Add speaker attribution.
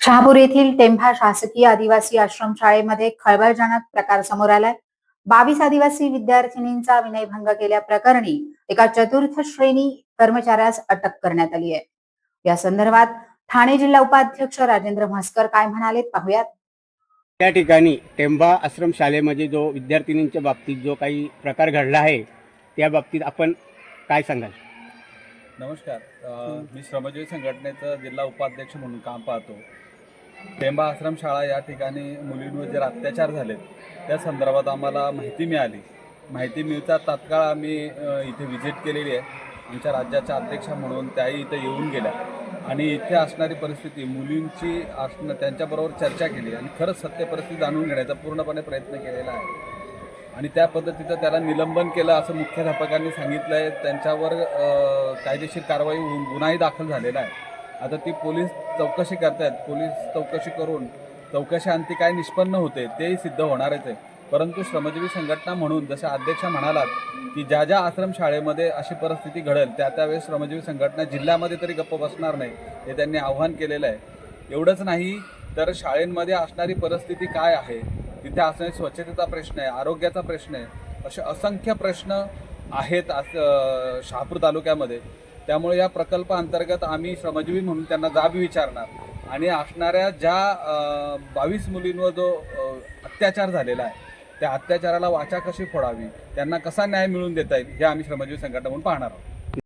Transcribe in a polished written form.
Speaker 1: शहापूर येथील टेंभा शासकीय आदिवासी आश्रमशाळेमध्ये खळबळजनक प्रकार समोर आलाय। 22 आदिवासी विद्यार्थिनींचा विनयभंग केल्याप्रकरणी एका चतुर्थ श्रेणी कर्मचाऱ्यास अटक करण्यात आली आहे। या संदर्भात ठाणे जिल्हा उपाध्यक्ष राजेंद्र म्हस्कर काय म्हणाले पाहूयात।
Speaker 2: त्या ठिकाणी टेंभा आश्रमशाळेमध्ये जो विद्यार्थिनींच्या बाबतीत जो काही प्रकार घडला आहे त्या बाबतीत आपण काय सांगाल?
Speaker 3: नमस्कार, मी श्रमजीवी संघटनेचा जिल्हा उपाध्यक्ष म्हणून काम पाहतो। टेंभा आश्रमशाळा या ठिकाणी मुलींवर जे अत्याचार झालेत त्या संदर्भात आम्हाला माहिती मिळाली। माहिती मिळता तात्काळ आम्ही इथे व्हिजिट केलेली आहे। आमच्या राज्याच्या अध्यक्षा म्हणून त्याही इथे येऊन गेल्या आणि इथे असणारी परिस्थिती मुलींची त्यांच्याबरोबर चर्चा केली आणि खरंच सत्य परिस्थिती जाणून घेण्याचा पूर्णपणे प्रयत्न केलेला आहे आणि त्या पद्धतीचं त्याला निलंबन केलं असं मुख्याध्यापकांनी सांगितलं आहे। त्यांच्यावर कायदेशीर कारवाई होऊन गुन्हाही दाखल झालेला आहे। आता ती पोलीस चौकशी करतायत। पोलीस चौकशी करून चौकशीअंती काय निष्पन्न होते तेही सिद्ध होणारच आहे। परंतु श्रमजीवी संघटना म्हणून जशा अध्यक्षा म्हणालात की ज्या ज्या आश्रमशाळेमध्ये अशी परिस्थिती घडेल त्यावेळेस श्रमजीवी संघटना जिल्ह्यामध्ये तरी गप्प बसणार नाही हे त्यांनी आव्हान केलेलं आहे। एवढंच नाही तर शाळेंमध्ये असणारी परिस्थिती काय आहे, तिथे असणारी स्वच्छतेचा प्रश्न आहे, आरोग्याचा प्रश्न आहे, असे असंख्य प्रश्न आहेत शहापूर तालुक्यामध्ये। त्यामुळे या प्रकल्पाअंतर्गत आम्ही श्रमजीवी म्हणून त्यांना जाब विचारणार आणि असणाऱ्या ज्या 22 मुलींवर जो अत्याचार झालेला आहे त्या अत्याचाराला वाचा कशी फोडावी, त्यांना कसा न्याय मिळवून देता येईल हे आम्ही श्रमजीवी संघटना म्हणून पाहणार आहोत।